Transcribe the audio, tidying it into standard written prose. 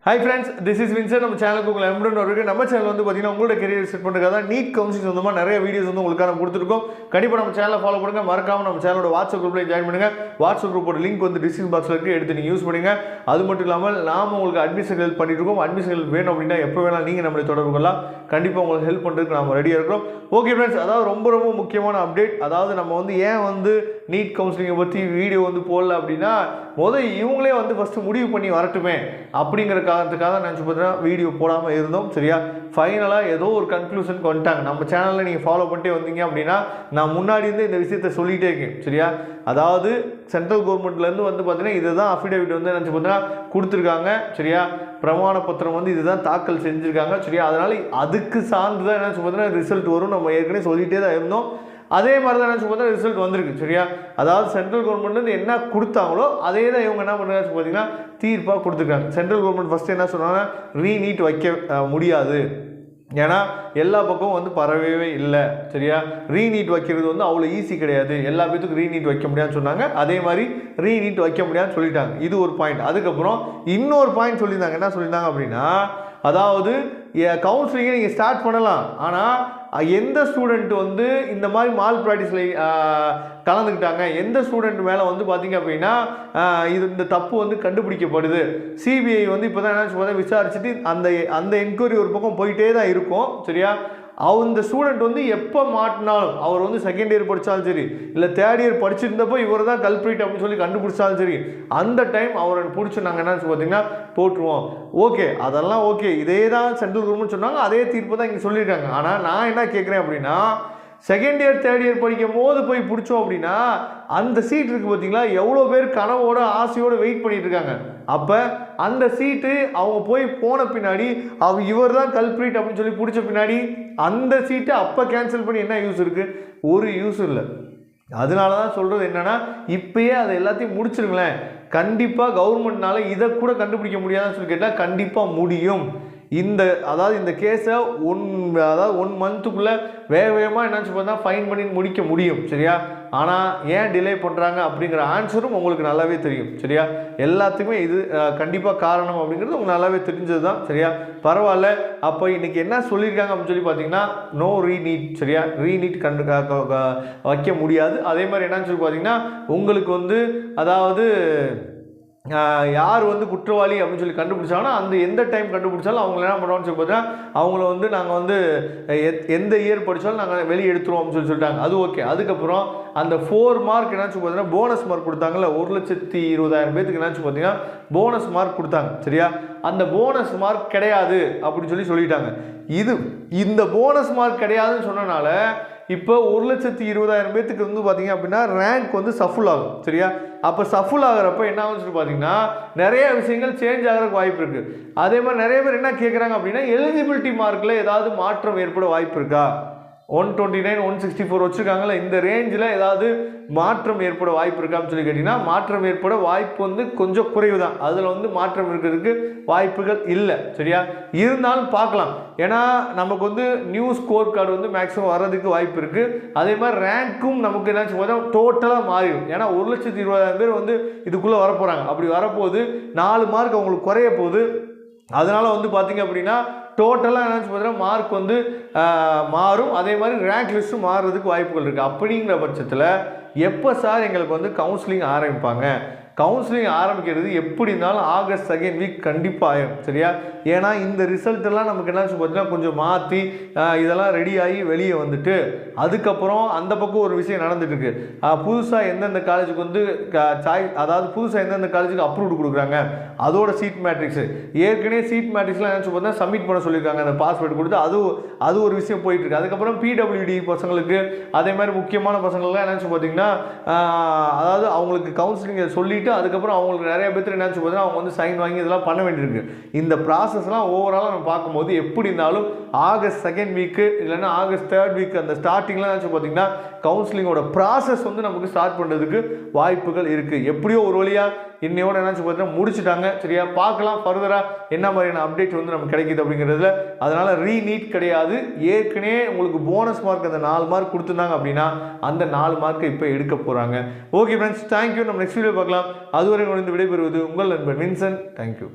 Hi friends, this is Vincent. நம்ம சேனலுக்கு உங்களை அன்புடன் வரவேற்கிறேன். நம்ம சேனல் வந்து பார்த்தீங்கன்னா உங்களோட கெரியர் செட் பண்ணுறதுக்காக தான் நீட் கவுன்சிலிங் சொந்தமாக நிறைய வீடியோஸ் வந்து உங்களுக்காக கொடுத்துருக்கோம். கண்டிப்பாக நம்ம சேனலை ஃபாலோ பண்ணுங்கள். மறக்காமல் நம்ம சேனலோட வாட்ஸ்அப் குரூப்பில் ஜாயின் பண்ணுங்கள். வாட்ஸ்அப் குரூப்போட லிங்க் வந்து டிஸ்கிரிப்ஷன் பாக்ஸில் இருக்குது, எடுத்து நீங்கள் யூஸ் பண்ணுங்கள். அது மட்டும் இல்லாமல் நாம் உங்களுக்கு அட்மிஷன் ஹெல்ப் பண்ணிட்டு இருக்கோம். அட்மிஷன் ஹெல்ப் வேணும் அப்படின்னா எப்போ வேணாலும் நீங்கள் நம்மளை தொடர்பு கொள்ளலாம். கண்டிப்பாக உங்களுக்கு ஹெல்ப் பண்ணுறதுக்கு நம்ம ரெடியாக இருக்கிறோம். ஓகே ஃப்ரெண்ட்ஸ், அதாவது ரொம்ப முக்கியமான அப்டேட். அதாவது நம்ம வந்து ஏன் வந்து நீட் கவுன்சிலிங்கை பற்றி வீடியோ வந்து போடல அப்படின்னா, இவங்களே வந்து ஃபஸ்ட்டு முடிவு பண்ணி வரட்டுமே அப்படிங்கிற காரணத்துக்காக நினச்சி பார்த்தீங்கன்னா வீடியோ போடாமல் இருந்தோம். சரியா, ஃபைனலாக ஏதோ ஒரு கன்க்ளூஷனுக்கு வந்துட்டாங்க. நம்ம சேனலில் நீங்கள் ஃபாலோ பண்ணிட்டே வந்தீங்க அப்படின்னா நான் முன்னாடி இருந்து இந்த விஷயத்தை சொல்லிகிட்டே இருக்கேன். சரியா, அதாவது சென்ட்ரல் கவர்மெண்ட்லேருந்து வந்து பார்த்தீங்கன்னா இதுதான் அஃபிடேவிட் வந்து நினச்சி பார்த்தீங்கன்னா கொடுத்துருக்காங்க. சரியா, பிரமாண பத்திரம் வந்து இதுதான் தாக்கல் செஞ்சுருக்காங்க. சரியா, அதனால் அதுக்கு சார்ந்து தான் நினச்சி பார்த்தீங்கன்னா ரிசல்ட் வரும். நம்ம ஏற்கனவே சொல்லிகிட்டே தான் இருந்தோம். அதே மாதிரி தான் நினச்சி பார்த்தா ரிசல்ட் வந்திருக்கு. சரியா, அதாவது சென்ட்ரல் கவர்மெண்ட்லேருந்து என்ன கொடுத்தாங்களோ அதே தான் இவங்க என்ன பண்ணுறாங்க பார்த்தீங்கன்னா தீர்ப்பாக கொடுத்துருக்காங்க. சென்ட்ரல் கவர்மெண்ட் ஃபஸ்ட்டு என்ன சொன்னாங்கன்னா ரீநீட் வைக்க முடியாது, ஏன்னா எல்லா பக்கமும் வந்து பரவவே இல்லை. சரியா, ரீநீட் வைக்கிறது வந்து அவ்வளோ ஈஸி கிடையாது, எல்லா பேத்துக்கும் ரீநீட் வைக்க முடியாதுன்னு சொன்னாங்க. அதே மாதிரி ரீநீட் வைக்க முடியாதுன்னு சொல்லிட்டாங்க. இது ஒரு பாயிண்ட். அதுக்கப்புறம் இன்னொரு பாயிண்ட் சொல்லியிருந்தாங்க. என்ன சொல்லியிருந்தாங்க அப்படின்னா, அதாவது கவுன்சிலிங்கை நீங்கள் ஸ்டார்ட் பண்ணலாம், ஆனால் எந்த ஸ்டூடெண்ட் வந்து இந்த மாதிரி மால் ப்ராக்டிஸில் கலந்துக்கிட்டாங்க, எந்த ஸ்டூடெண்ட் மேலே வந்து பார்த்திங்க அப்படின்னா இந்த தப்பு வந்து கண்டுபிடிக்கப்படுது, சிபிஐ வந்து இப்போ தான் என்ன விசாரிச்சுட்டு அந்த என்கொயரி ஒரு பக்கம் போயிட்டே தான் இருக்கும். சரியா, அந்த ஸ்டூடெண்ட் வந்து எப்போ மாட்டினாலும், அவர் வந்து செகண்ட் இயர் படித்தாலும் சரி, இல்லை தேர்ட் இயர் படிச்சிருந்தப்போ இவர் தான் கல்பிரிட் அப்படின்னு சொல்லி கண்டுபிடிச்சாலும் சரி, அந்த டைம் அவரை பிடிச்சி நாங்கள் என்ன பார்த்தீங்கன்னா போட்டுருவோம். ஓகே, அதெல்லாம் ஓகே. இதே தான் சென்ட்ரல் கவர்மெண்ட் சொன்னாங்க, அதே தீர்ப்பு தான் இங்கே சொல்லியிருக்காங்க. ஆனால் நான் என்ன கேட்குறேன் அப்படின்னா, செகண்ட் இயர் தேர்ட் இயர் படிக்கும் போது போய் பிடிச்சோம் அப்படின்னா அந்த சீட் இருக்குது பார்த்தீங்களா, எவ்வளோ பேர் கனவோட ஆசையோடு வெயிட் பண்ணிட்டு இருக்காங்க. அப்போ அந்த சீட்டு அவங்க போன பின்னாடி இவர் தான் கல்பிரிட் அப்படின்னு சொல்லி பிடிச்ச பின்னாடி அந்த சீட்டை அப்போ கேன்சல் பண்ணி என்ன யூஸ் இருக்குது? ஒரு யூஸ் இல்லை. அதனால தான் சொல்கிறது என்னென்னா, இப்போயே அதை எல்லாத்தையும் முடிச்சிருங்களேன். கண்டிப்பாக கவர்மெண்ட்னால இதை கூட கண்டுபிடிக்க முடியாதுன்னு சொல்லி கேட்டால் கண்டிப்பாக முடியும். இந்த கேஸை ஒன் மந்த்துக்குள்ளே வேகமாக என்னாச்சு பார்த்தா ஃபைன் பண்ணி முடிக்க முடியும். சரியா, ஆனால் ஏன் டிலே பண்ணுறாங்க அப்படிங்கிற ஆன்சரும் உங்களுக்கு நல்லாவே தெரியும். சரியா, எல்லாத்துக்குமே இது கண்டிப்பாக காரணம் அப்படிங்கிறது உங்களுக்கு நல்லாவே தெரிஞ்சது தான். சரியா, பரவாயில்ல. அப்போ இன்றைக்கி என்ன சொல்லியிருக்காங்க அப்படின்னு சொல்லி பார்த்தீங்கன்னா, நோ ரீநீட். சரியா, ரீநீட் வைக்க முடியாது. அதே மாதிரி என்னன்னு சொல்லி பார்த்தீங்கன்னா, உங்களுக்கு வந்து அதாவது யார் வந்து குற்றவாளி அப்படின்னு சொல்லி கண்டுபிடிச்சாங்கன்னா அந்த எந்த டைம் கண்டுபிடிச்சாலும் அவங்கள என்ன பண்ணுவோம்னு சொல்லி பார்த்தீங்கன்னா, அவங்கள வந்து நாங்கள் வந்து எந்த இயர் படித்தாலும் நாங்கள் வெளியே எடுத்துருவோம் அப்படின்னு சொல்லிட்டாங்க. அது ஓகே. அதுக்கப்புறம் அந்த 4 மார்க் என்னாச்சு பார்த்தீங்கன்னா போனஸ் மார்க் கொடுத்தாங்கல்ல, 1,20,000 பேத்துக்கு என்னாச்சு பார்த்தீங்கன்னா போனஸ் மார்க் கொடுத்தாங்க. சரியா, அந்த போனஸ் மார்க் கிடையாது அப்படின்னு சொல்லிட்டாங்க. இந்த போனஸ் மார்க் கிடையாதுன்னு சொன்னனால இப்போ 1,20,000 பேத்துக்கு வந்து பார்த்தீங்க அப்படின்னா ரேங்க் வந்து சஃபுல் ஆகும். சரியா, அப்போ சஃபுல் ஆகிறப்ப என்ன ஆகுன்னு பார்த்தீங்கன்னா நிறைய விஷயங்கள் சேஞ்ச் ஆகிறதுக்கு வாய்ப்பு இருக்குது. அதே மாதிரி நிறைய பேர் என்ன கேட்குறாங்க அப்படின்னா, எலிஜிபிலிட்டி மார்க்கில் ஏதாவது மாற்றம் ஏற்பட வாய்ப்பு இருக்கா? 129, 164 வச்சுருக்காங்களே, இந்த ரேஞ்சில் ஏதாவது மாற்றம் ஏற்பட வாய்ப்பு இருக்கான்னு சொல்லி கேட்டிங்கன்னா, மாற்றம் ஏற்பட வாய்ப்பு வந்து கொஞ்சம் குறைவு தான். அதில் வந்து மாற்றம் இருக்கிறதுக்கு வாய்ப்புகள் இல்லை. சரியா, இருந்தாலும் பார்க்கலாம். ஏன்னா நமக்கு வந்து நியூ ஸ்கோர் கார்டு வந்து மேக்ஸிமம் வர்றதுக்கு வாய்ப்பு இருக்குது. அதே மாதிரி ரேங்க்கும் நமக்கு என்னாச்சு பார்த்தா டோட்டலாக மாறிடும். ஏன்னா 1,20,000 பேர் வந்து இதுக்குள்ளே வரப்போகிறாங்க. அப்படி வரப்போகுது 4 மார்க் அவங்களுக்கு குறைய போகுது. அதனால் வந்து பார்த்திங்க அப்படின்னா டோட்டலாக என்னச்சு பார்த்தீங்கன்னா மார்க் வந்து மாறும். அதே மாதிரி ரேங்க் லிஸ்ட்டும் மாறுறதுக்கு வாய்ப்புகள் இருக்குது. அப்படிங்கிற பட்சத்தில் எப்போ சார் எங்களுக்கு வந்து கவுன்சிலிங் ஆரம்பிப்பாங்க? கவுன்சிலிங் ஆரம்பிக்கிறது எப்படி இருந்தாலும் ஆகஸ்ட் 2nd வீக் கண்டிப்பாக ஆகும். சரியா, ஏன்னா இந்த ரிசல்ட்டெல்லாம் நமக்கு என்னாச்சு பார்த்தீங்கன்னா கொஞ்சம் மாற்றி இதெல்லாம் ரெடி ஆகி வெளியே வந்துட்டு அதுக்கப்புறம் அந்த பக்கம் ஒரு விஷயம் நடந்துட்டுருக்கு. புதுசாக எந்தெந்த காலேஜுக்கு வந்து புதுசாக எந்தெந்த காலேஜுக்கு அப்ரூவ்டு கொடுக்குறாங்க, அதோட சீட் மேட்ரிக்ஸு ஏற்கனவே சீட் மேட்ரிக்ஸ்லாம் நினச்சி பார்த்தா சப்மிட் பண்ண சொல்லியிருக்காங்க. அந்த பாஸ்வேர்டு கொடுத்து அது ஒரு விஷயம் போயிட்டுருக்கு. அதுக்கப்புறம் பிடபிள்யூடி பசங்களுக்கு அதே மாதிரி முக்கியமான பசங்களுக்குலாம் என்னச்சு பார்த்தீங்கன்னா அதாவது அவங்களுக்கு கவுன்சிலிங்கை சொல்லிவிட்டு அதுக்கப்புறம் அவங்களுக்கு நிறைய பேர் என்னாச்சு பார்த்தீங்கன்னா அவங்க வந்து சைன் வாங்கி இதெல்லாம் பண்ண வேண்டியிருக்கு. இந்த ப்ராசஸ்லாம் ஓவராலாக நம்ம பார்க்கும்போது எப்படி இருந்தாலும் ஆகஸ்ட் 2nd வீக்கு இல்லைன்னா ஆகஸ்ட் 3rd வீக் அந்த ஸ்டார்டிங்லாம் நினச்சி பார்த்தீங்கன்னா கவுன்சிலிங்கோட ப்ராசஸ் வந்து நமக்கு ஸ்டார்ட் பண்ணுறதுக்கு வாய்ப்புகள் இருக்குது. எப்படியோ ஒரு வழியாக இன்னையோட என்னாச்சு பார்த்தீங்கன்னா முடிச்சுட்டாங்க. சரியா, பார்க்கலாம் ஃபர்தராக என்ன மாதிரியான அப்டேட் வந்து நமக்கு கிடைக்குது அப்படிங்கிறதுல. அதனால் ரீநீட் கிடையாது. ஏற்கனவே உங்களுக்கு போனஸ் மார்க் அந்த 4 மார்க் கொடுத்துருந்தாங்க அப்படின்னா அந்த 4 மார்க்கை இப்போ எடுக்க போகிறாங்க. Okay friends, thank you. நம்ம நெக்ஸ்ட் வீடியோ பார்க்கலாம். அதுவரை விடைபெறுவது உங்கள் நண்பன் வின்சென்ட். தேங்க்யூ.